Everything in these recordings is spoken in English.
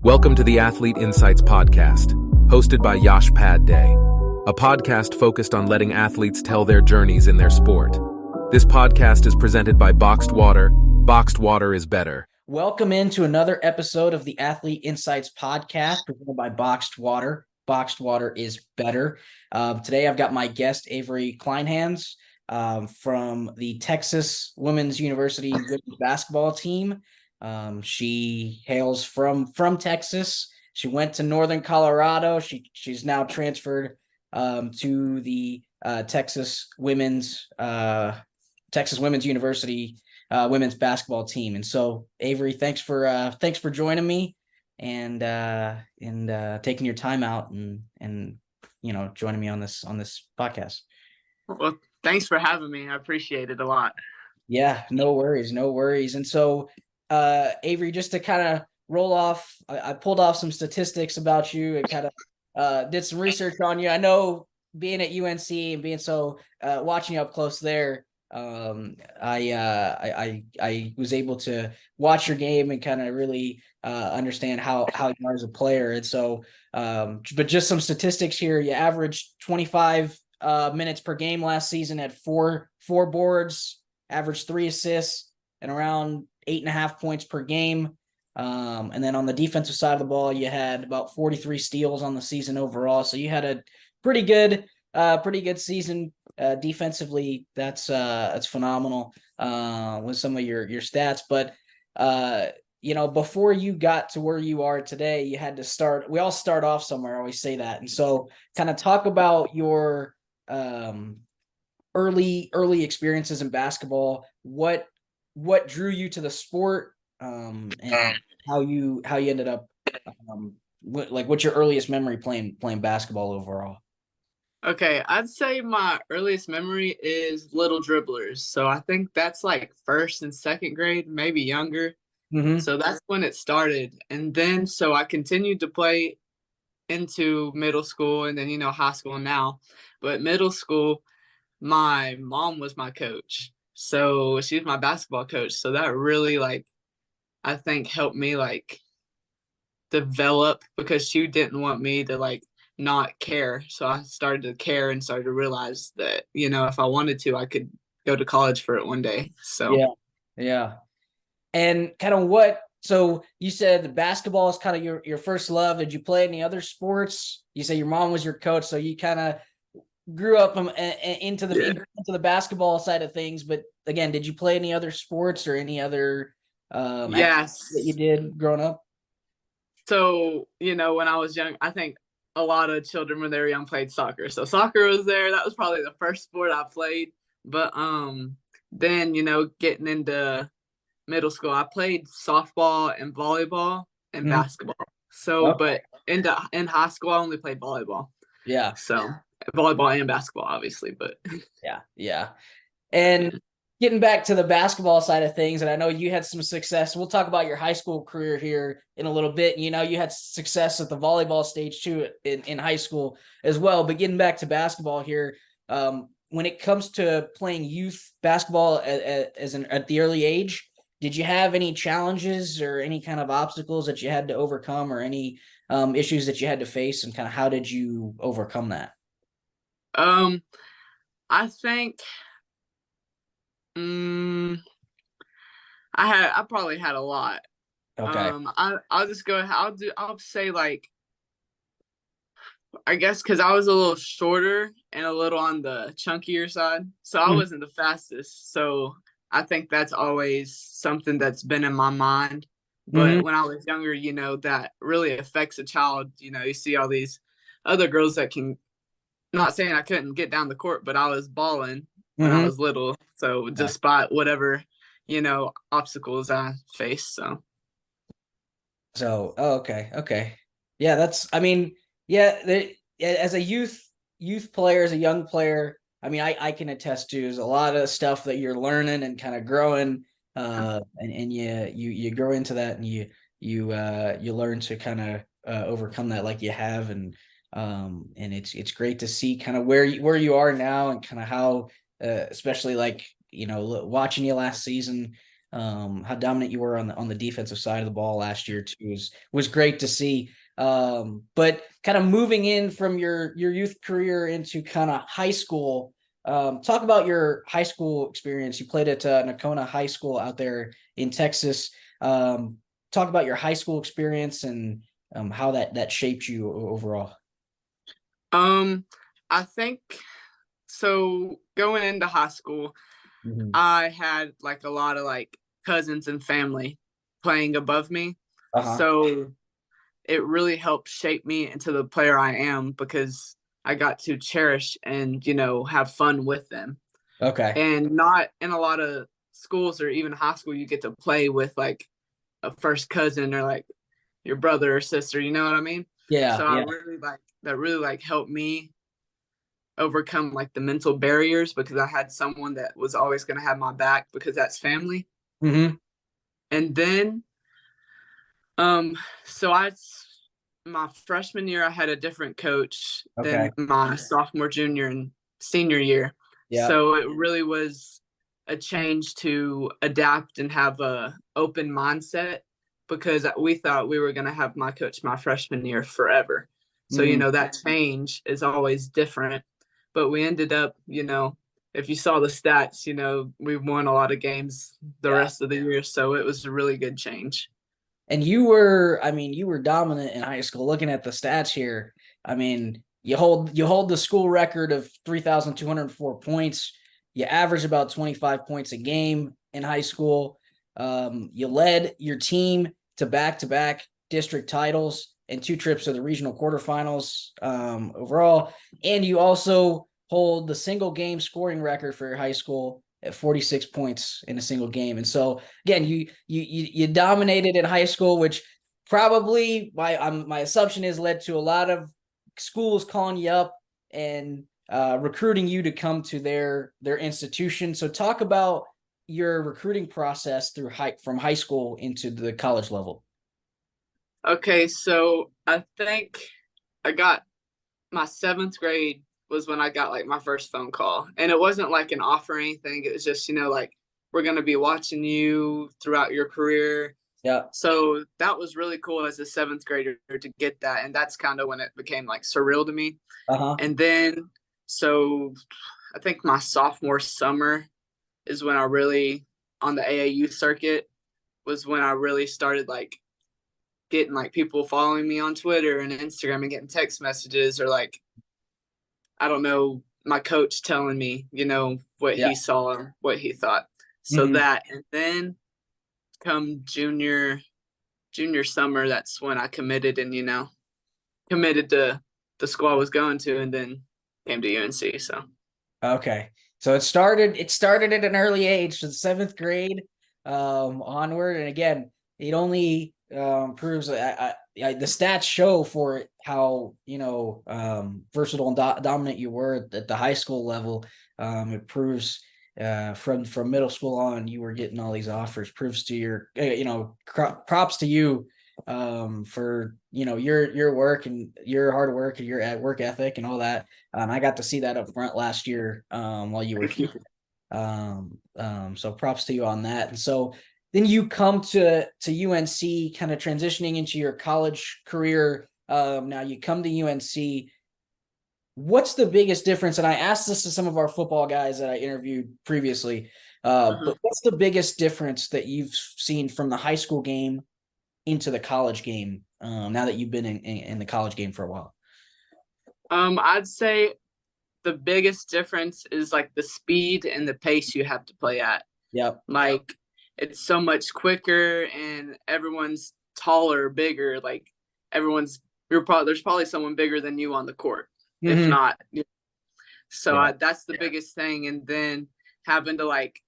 Welcome to the Athlete Insights Podcast, hosted by Yash Padhye, a podcast focused on letting athletes tell their journeys in their sport. This podcast is presented by Boxed Water. Boxed Water is better. Welcome into another episode of the Athlete Insights Podcast, presented by Boxed Water. Boxed Water is better. Today I've got my guest, Averee Kleinhans, from the Texas Women's University women's basketball team. She hails from Texas. She went to Northern Colorado. She's now transferred to the Texas Women's University women's basketball team. And so, Averee, thanks for joining me and taking your time out and joining me on this podcast. Well, thanks for having me. I appreciate it a lot. Yeah, no worries. And so, Averee, just to kind of roll off, I pulled off some statistics about you and kind of did some research on you. I know being at UNC and being so watching you up close there, I was able to watch your game and kind of really understand how you are as a player. And so, but just some statistics here. You averaged 25 minutes per game last season, at four boards, averaged 3 assists, and around 8.5 points per game. And then on the defensive side of the ball, you had about 43 steals on the season overall. So you had a pretty good season defensively. That's phenomenal with some of your stats. But before you got to where you are today, you had to start. We all start off somewhere. I always say that. And so, kind of talk about your early experiences in basketball. What drew you to the sport, and how you ended up, what's your earliest memory playing basketball overall? Okay, I'd say my earliest memory is little dribblers. So I think that's like first and second grade, maybe younger. Mm-hmm. So that's when it started. And then so I continued to play into middle school and then, high school now. But middle school, my mom was my coach. So she was my basketball coach. So that really I think helped me develop, because she didn't want me to not care. So I started to care and started to realize that, if I wanted to, I could go to college for it one day. So yeah. And kind of so you said the basketball is kind of your first love. Did you play any other sports? You say your mom was your coach, so you kind of grew up into the basketball side of things. But again, did you play any other sports or any other yes that you did growing up? So, when I was young, I think a lot of children when they were young played soccer. So soccer was there. That was probably the first sport I played. But then, getting into middle school, I played softball and volleyball and basketball. So, but in high school, I only played volleyball. Yeah. So volleyball and basketball, obviously, but yeah. And getting back to the basketball side of things, and I know you had some success. We'll talk about your high school career here in a little bit. You had success at the volleyball stage too in high school as well. But getting back to basketball here, when it comes to playing youth basketball at the early age, did you have any challenges or any kind of obstacles that you had to overcome, or any issues that you had to face, and kind of how did you overcome that? I think I probably had a lot. Okay. I'll just go ahead. I'll say I guess because I was a little shorter and a little on the chunkier side, so I wasn't the fastest. So I think that's always something that's been in my mind. But when I was younger, that really affects a child. You see all these other girls that can. Not saying I couldn't get down the court, but I was balling when I was little. So despite whatever, obstacles I faced. Okay. Yeah, as a youth player, as a young player, I can attest to there's a lot of stuff that you're learning and kind of growing, and you grow into that, and you learn to kind of overcome that like you have, and it's great to see kind of where you are now, and kind of how, especially watching you last season, how dominant you were on the defensive side of the ball last year too was great to see. But kind of moving in from your youth career into kind of high school, talk about your high school experience. You played at Nocona High School out there in Texas. Talk about your high school experience and how that shaped you overall. I think so. Going into high school, Mm-hmm. I had like a lot of like cousins and family playing above me. Uh-huh. So it really helped shape me into the player I am because I got to cherish and, have fun with them. Okay. And not in a lot of schools or even high school, you get to play with like a first cousin or like your brother or sister, you know what I mean? Yeah. So I Yeah. really like that really like helped me overcome like the mental barriers because I had someone that was always going to have my back because that's family. Mm-hmm. And then so my freshman year I had a different coach Okay. than my sophomore, junior, and senior year. Yeah. So it really was a change to adapt and have a open mindset because we thought we were going to have my coach my freshman year forever. So, Mm-hmm. that change is always different. But we ended up, if you saw the stats, we won a lot of games the Yeah. rest of the year. So it was a really good change. And you were dominant in high school. Looking at the stats here, I mean, you hold the school record of 3,204 points. You average about 25 points a game in high school. You led your team to back-to-back district titles and 2 trips to the regional quarterfinals overall. And you also hold the single game scoring record for your high school at 46 points in a single game. And so again, you dominated in high school, which probably my assumption is led to a lot of schools calling you up and recruiting you to come to their institution. So talk about your recruiting process from high school into the college level. Okay, so I think I got my 7th grade was when I got like my first phone call. And it wasn't like an offer or anything. It was just, like, we're going to be watching you throughout your career. Yeah. So that was really cool as a 7th grader to get that. And that's kind of when it became like surreal to me. Uh-huh. And then, so I think my sophomore summer is when I really, on the AAU circuit, was when I really started like getting like people following me on Twitter and Instagram and getting text messages or like, I don't know, my coach telling me, what Yeah. he saw, what he thought. So Mm-hmm. that, and then come junior summer, that's when I committed and, committed to the school I was going to and then came to UNC. So. Okay. So it started at an early age, so 7th grade onward. And again, it only proves the stats show for it how versatile and dominant you were at the high school level. It proves from middle school on you were getting all these offers. Proves to your props to you for your work and your hard work and your work ethic and all that. I got to see that up front last year while you were here. So props to you on that. And so then you come to UNC, kind of transitioning into your college career. Now you come to UNC. What's the biggest difference? And I asked this to some of our football guys that I interviewed previously. But what's the biggest difference that you've seen from the high school game into the college game now that you've been in the college game for a while? I'd say the biggest difference is like the speed and the pace you have to play at. Yep. Like it's so much quicker and everyone's taller, bigger. Like there's probably someone bigger than you on the court, if not. So that's the biggest thing. And then having to like,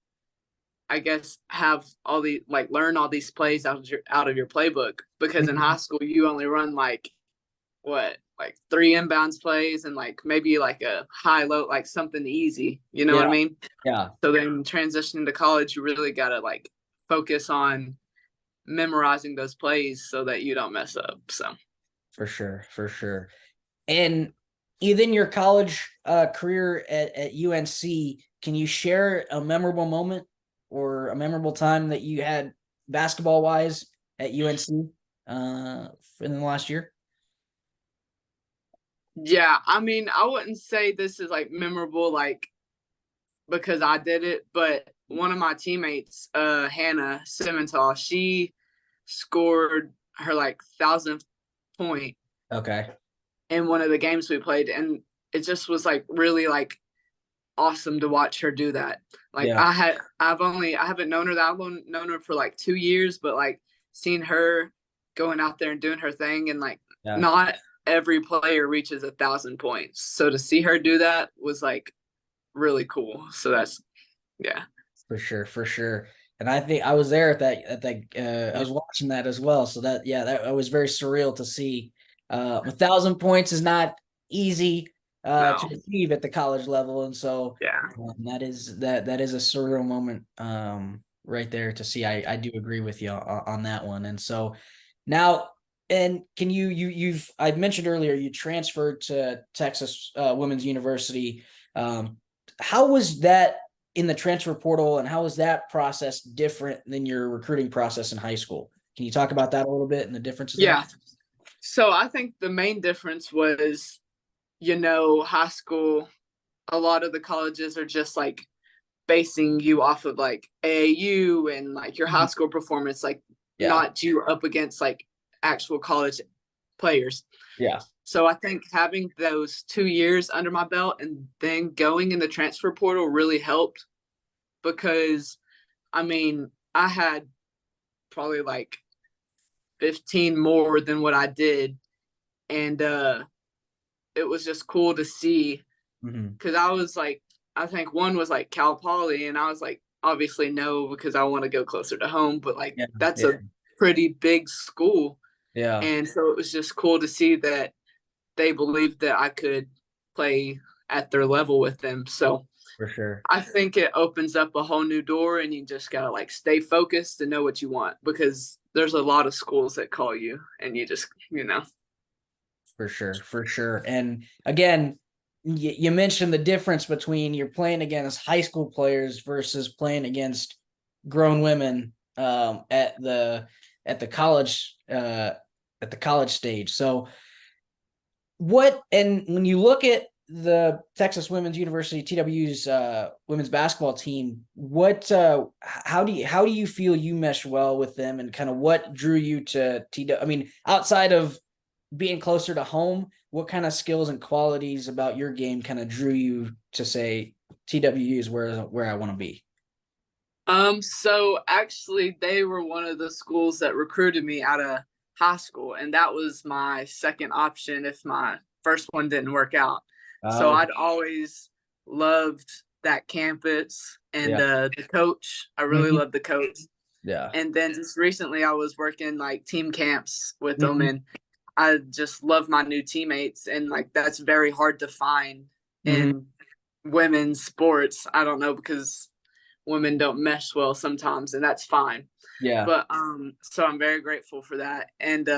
I guess have all the like learn all these plays out of your playbook because in high school you only run like 3 inbounds plays and like maybe like a high low like something easy, you know what I mean? Yeah. So then transitioning to college, you really gotta like focus on memorizing those plays so that you don't mess up. So for sure. And within your college career at UNC, can you share a memorable moment or a memorable time that you had basketball wise at UNC in the last year? Yeah, I mean, I wouldn't say this is like memorable, like because I did it, but one of my teammates, Hannah Simmental, she scored her like 1,000th point Okay. in one of the games we played, and it just was like really like awesome to watch her do that. Like Yeah. I haven't known her that. I've known her for like 2 years, but like seeing her going out there and doing her thing, and like Yeah. not every player reaches 1,000 points. So to see her do that was like really cool. So that's yeah. For sure, for sure. And I think I was there at that I was watching that as well. So that was very surreal to see. 1,000 points is not easy to No. achieve at the college level. And so Yeah. that is a surreal moment right there to see. I do agree with you on that one. And so now, and can you've I mentioned earlier you transferred to Texas Women's University. How was that in the transfer portal, and how is that process different than your recruiting process in high school? Can you talk about that a little bit and the differences there? Yeah. So I think the main difference was, high school, a lot of the colleges are just like basing you off of like AAU and like your high school performance, like Yeah. not you up against like actual college players. Yeah. So I think having those 2 years under my belt and then going in the transfer portal really helped because, I mean, I had probably like 15 more than what I did. And it was just cool to see because I was like, I think one was like Cal Poly, and I was like, obviously no, because I want to go closer to home, but like that's a pretty big school. Yeah. And so it was just cool to see that they believed that I could play at their level with them. So For sure. I think it opens up a whole new door, and you just gotta like stay focused and know what you want because there's a lot of schools that call you, and you just For sure. For sure. And again, you mentioned the difference between you're playing against high school players versus playing against grown women at the college stage. So and when you look at the Texas Women's University TWU's women's basketball team, how do you feel you mesh well with them, and kind of what drew you to TW? I mean, outside of being closer to home, what kind of skills and qualities about your game kind of drew you to say TWU is where I want to be? So actually they were one of the schools that recruited me out of high school, and that was my second option if my first one didn't work out. So I'd always loved that campus and the coach. I really loved the coach. Yeah. And then just recently I was working like team camps with them, and I just love my new teammates, and like that's very hard to find in women's sports. I don't know, because women don't mesh well sometimes, and that's fine. Yeah. But so I'm very grateful for that. And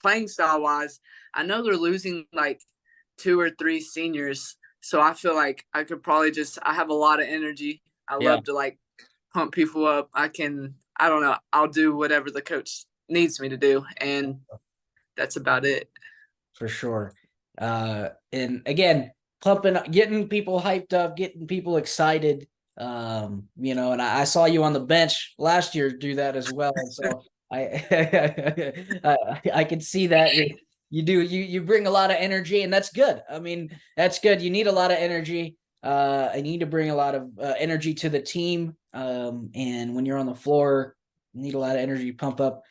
playing style wise, I know they're losing like 2 or 3 seniors, so I feel like I could probably I have a lot of energy. I love to like pump people up. I don't know, I'll do whatever the coach needs me to do, and that's about it. For sure. And again, getting people hyped up, getting people excited. And I saw you on the bench last year do that as well. And so I can see that you bring a lot of energy, and that's good. I mean, that's good. You need a lot of energy. I need to bring a lot of energy to the team. And when you're on the floor, you need a lot of energy, pump up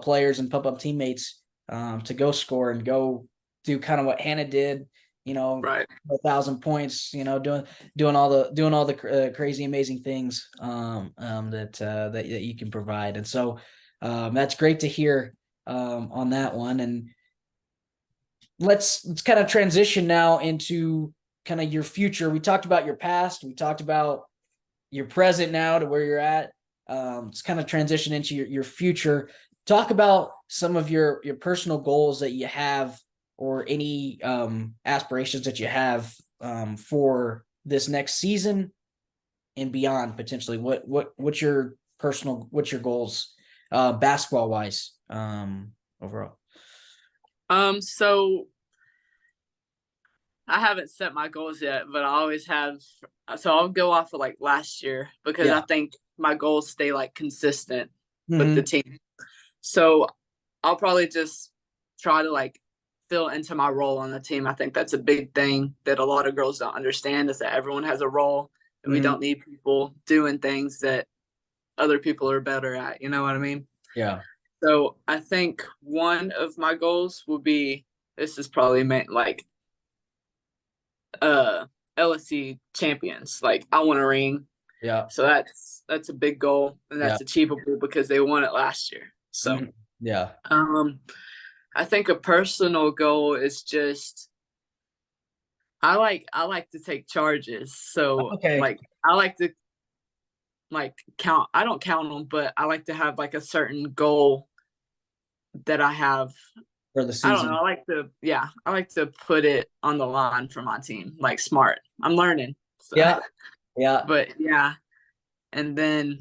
players and pump up teammates to go score and go do kind of what Hannah did, Right. 1,000 points, doing all the crazy, amazing things that you can provide. And so that's great to hear on that one. And let's kind of transition now into kind of your future. We talked about your past. We talked about your present now to where you're at. Let's kind of transition into your future. Talk about some of your personal goals that you have, or any aspirations that you have for this next season, and beyond potentially? What's your goals basketball wise overall? So I haven't set my goals yet, but I always have. So I'll go off of like last year because I think my goals stay like consistent with the team. So I'll probably just try to like fill into my role on the team. I think that's a big thing that a lot of girls don't understand, is that everyone has a role and we don't need people doing things that other people are better at. You know what I mean? Yeah. So I think one of my goals will be, this is probably meant like LSC champions. Like I want a ring. Yeah. So that's a big goal, and that's achievable because they won it last year. So yeah. I think a personal goal is just I like to take charges. So like I like to like count. I don't count them, but I like to have like a certain goal that I have for the season. I don't know. I like to put it on the line for my team, like smart. I'm learning. So. Yeah. Yeah. But yeah. And then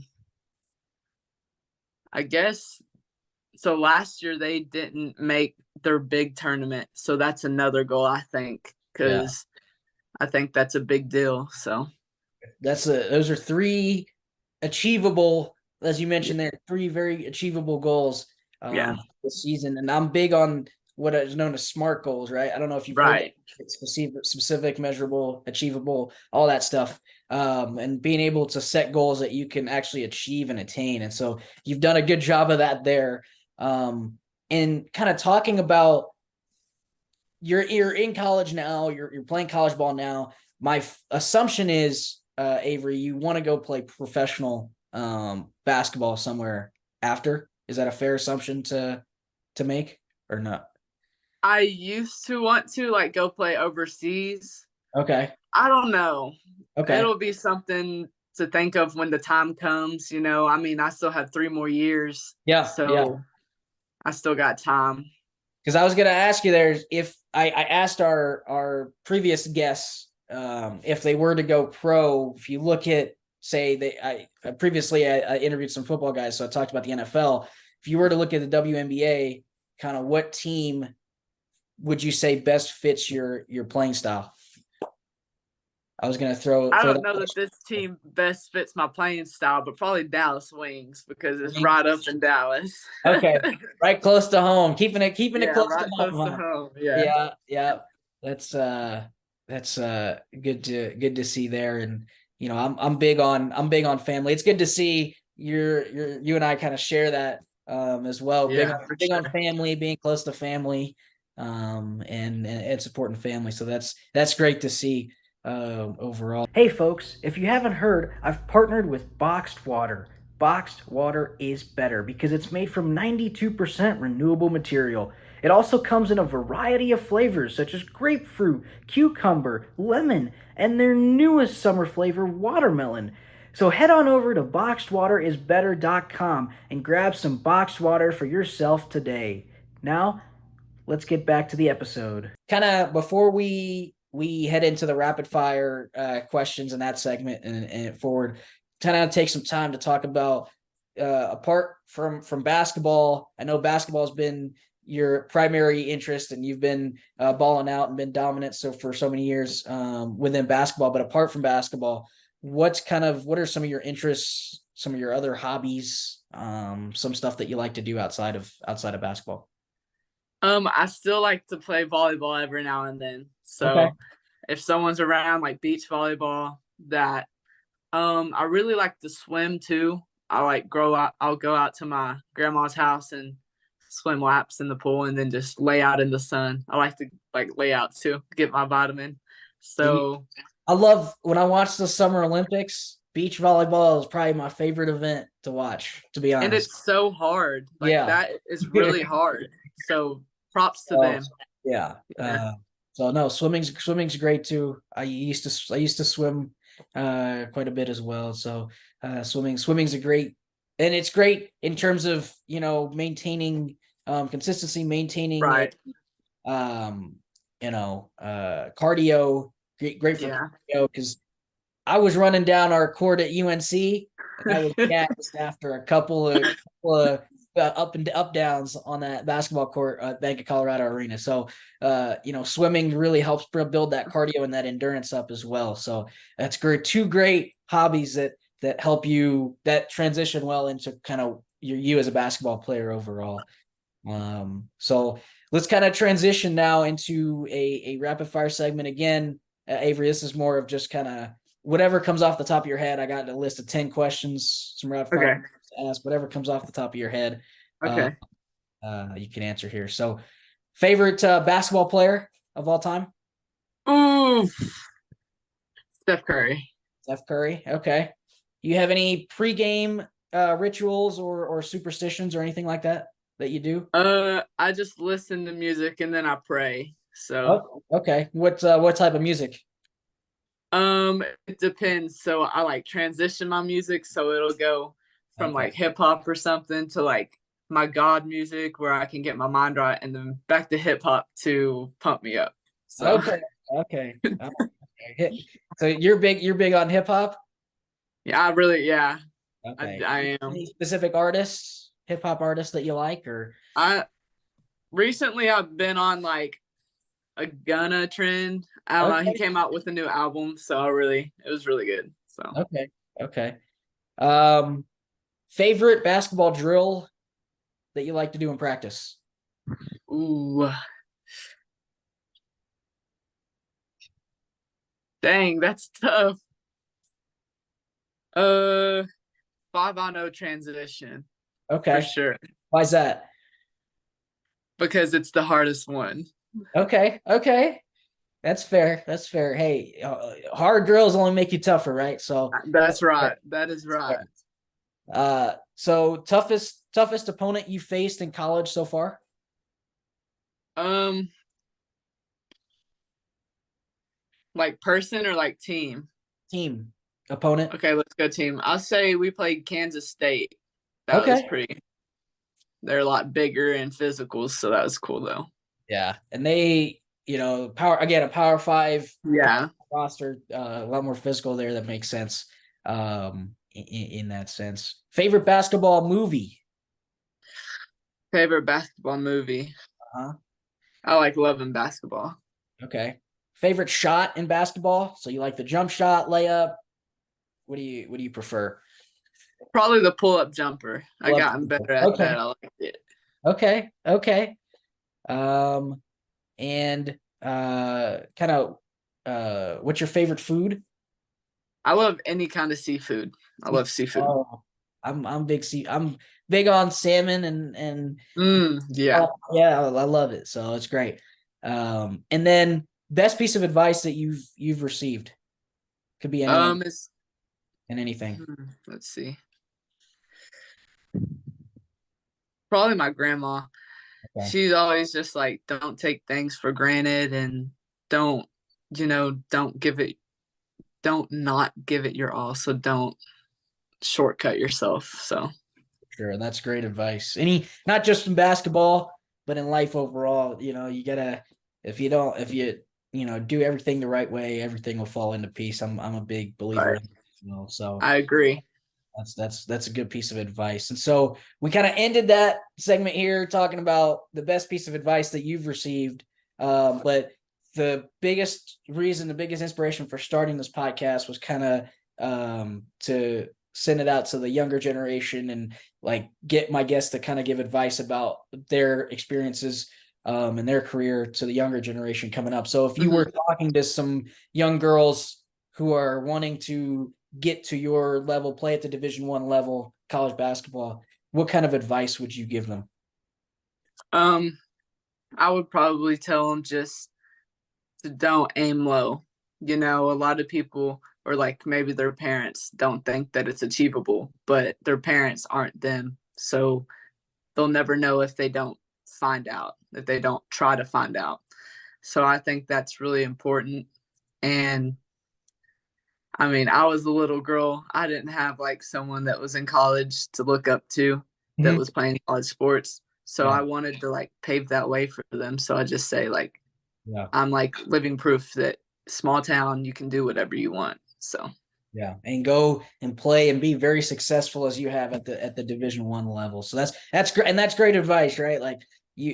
I guess, so last year they didn't make their big tournament. So that's another goal, I think, because I think that's a big deal. So those are three achievable, as you mentioned there, three very achievable goals this season. And I'm big on what is known as SMART goals, right? I don't know if you've heard it, specific, measurable, achievable, all that stuff. And being able to set goals that you can actually achieve and attain. And so you've done a good job of that there. And kind of talking about you're in college now, you're playing college ball now. My assumption is, Averee, you want to go play professional basketball somewhere after. Is that a fair assumption to make or not? I used to want to like go play overseas. Okay. I don't know. Okay. It'll be something to think of when the time comes, you know. I mean, I still have 3 more years. Yeah. So I still got time. Because I was going to ask you there, if I asked our previous guests if they were to go pro, if you look at, say, I interviewed some football guys, so I talked about the NFL. If you were to look at the WNBA, kind of what team would you say best fits your playing style? I was going to throw. I don't know that this team best fits my playing style, but probably Dallas Wings because it's right up in Dallas. Okay, right close to home, keeping it close right to home. Yeah. That's good to see there, and you know I'm big on family. It's good to see you and I kind of share that as well. Big on family, being close to family, and supporting family. So that's great to see. Overall. Hey folks, if you haven't heard, I've partnered with Boxed Water. Boxed water is better because it's made from 92% renewable material. It also comes in a variety of flavors such as grapefruit, cucumber, lemon, and their newest summer flavor, watermelon. So head on over to boxedwaterisbetter.com and grab some boxed water for yourself today. Now, let's get back to the episode. Kind of before we head into the rapid fire questions in that segment and forward, kind of take some time to talk about apart from basketball. I know basketball has been your primary interest and you've been balling out and been dominant for so many years within basketball, but apart from basketball, what are some of your interests, some of your other hobbies, some stuff that you like to do outside of basketball? I still like to play volleyball every now and then. So if someone's around, like beach volleyball, that I really like to swim too. I'll go out to my grandma's house and swim laps in the pool and then just lay out in the sun. I like to lay out too, get my vitamin. So I love when I watch the Summer Olympics. Beach volleyball is probably my favorite event to watch, to be honest. And it's so hard. That is really hard. So props to them. Yeah. So no, swimming's great too. I used to swim quite a bit as well. So swimming's a great, and it's great in terms of maintaining consistency, maintaining cardio. Great for cardio because I was running down our court at UNC, and I was gassed after a couple of up downs on that basketball court at Bank of Colorado Arena. So, swimming really helps build that cardio and that endurance up as well. So that's great. Two great hobbies that help you that transition well into kind of you as a basketball player overall. So let's kind of transition now into a rapid fire segment again. Averee, this is more of just kind of whatever comes off the top of your head. I got a list of 10 questions, some rapid fire to ask, whatever comes off the top of your head. Okay. You can answer here. So, favorite basketball player of all time? Ooh, Steph Curry. Steph Curry. Okay. You have any pregame rituals or superstitions or anything like that you do? I just listen to music and then I pray. So, okay. What type of music? it depends. So I like transition my music, so it'll go from like hip hop or something to like my God music where I can get my mind right, and then back to hip hop to pump me up. So Okay. So you're big on hip hop? yeah, Okay. I am. Any specific artists, hip hop artists that you like, or Recently I've been on like a Gunna trend. I don't know. He came out with a new album, so it was really good. So okay. Favorite basketball drill that you like to do in practice? Ooh, dang, that's tough. 5-on-0 transition. Okay, for sure. Why's that? Because it's the hardest one. Okay. That's fair. Hey, hard drills only make you tougher, right? So that's right. That is right. So toughest opponent you faced in college so far? Like person or like team? Team opponent. Okay, let's go team. I'll say we played Kansas State. That was pretty. They're a lot bigger and physical, so that was cool though. Yeah, and they, a Power 5. Yeah. Roster, a lot more physical there. That makes sense. In that sense, favorite basketball movie. Favorite basketball movie. I like loving basketball. Okay. Favorite shot in basketball. So you like the jump shot, layup. What do you prefer? Probably the pull-up jumper. I gotten better at that. I like it. Okay. And kind of what's your favorite food? I love any kind of seafood. I love seafood. I'm big on salmon and yeah. I love it. So it's great. And then best piece of advice that you've received. Could be anyone and anything. Let's see. Probably my grandma. Okay. She's always just like, don't take things for granted and don't not give it your all. So don't shortcut yourself. So sure. That's great advice. Not just in basketball, but in life overall, you gotta, if you do everything the right way, everything will fall into peace. I'm a big believer in that, so I agree. That's a good piece of advice. And so we kind of ended that segment here talking about the best piece of advice that you've received. But the biggest inspiration for starting this podcast was kind of to send it out to the younger generation and like get my guests to kind of give advice about their experiences and their career to the younger generation coming up. So if you were talking to some young girls who are wanting to get to your level, play at the Division I level, college basketball, what kind of advice would you give them? I would probably tell them just to don't aim low. A lot of people, or like maybe their parents, don't think that it's achievable, but their parents aren't them. So they'll never know if they don't find out, if they don't try to find out. So I think that's really important. And I mean, I was a little girl. I didn't have like someone that was in college to look up to that was playing college sports. So I wanted to like pave that way for them. So I just say I'm like living proof that small town, you can do whatever you want. So Yeah, and go and play and be very successful as you have at the Division I level. So that's great, and that's great advice, right? Like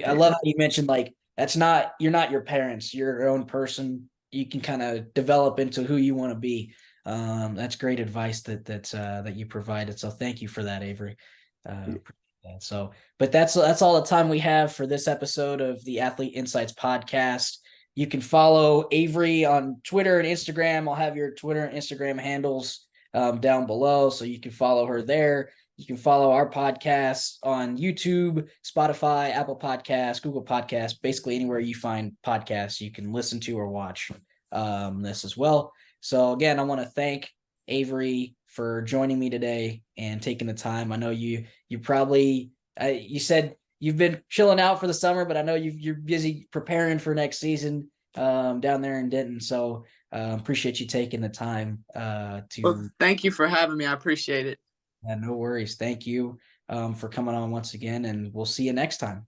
I love how you mentioned like you're not your parents, you're your own person. You can kind of develop into who you want to be. That's great advice that you provided. So thank you for that, Avery. So, but that's all the time we have for this episode of the Athlete Insights podcast. You can follow Averee on Twitter and Instagram. I'll have your Twitter and Instagram handles down below, so you can follow her there. You can follow our podcast on YouTube, Spotify, Apple Podcasts, Google Podcasts, basically anywhere you find podcasts, you can listen to or watch this as well. So again, I want to thank Averee for joining me today and taking the time. I know you probably you said you've been chilling out for the summer, but I know you're busy preparing for next season down there in Denton. So appreciate you taking the time to. Well, thank you for having me. I appreciate it. Yeah, no worries. Thank you for coming on once again, and we'll see you next time.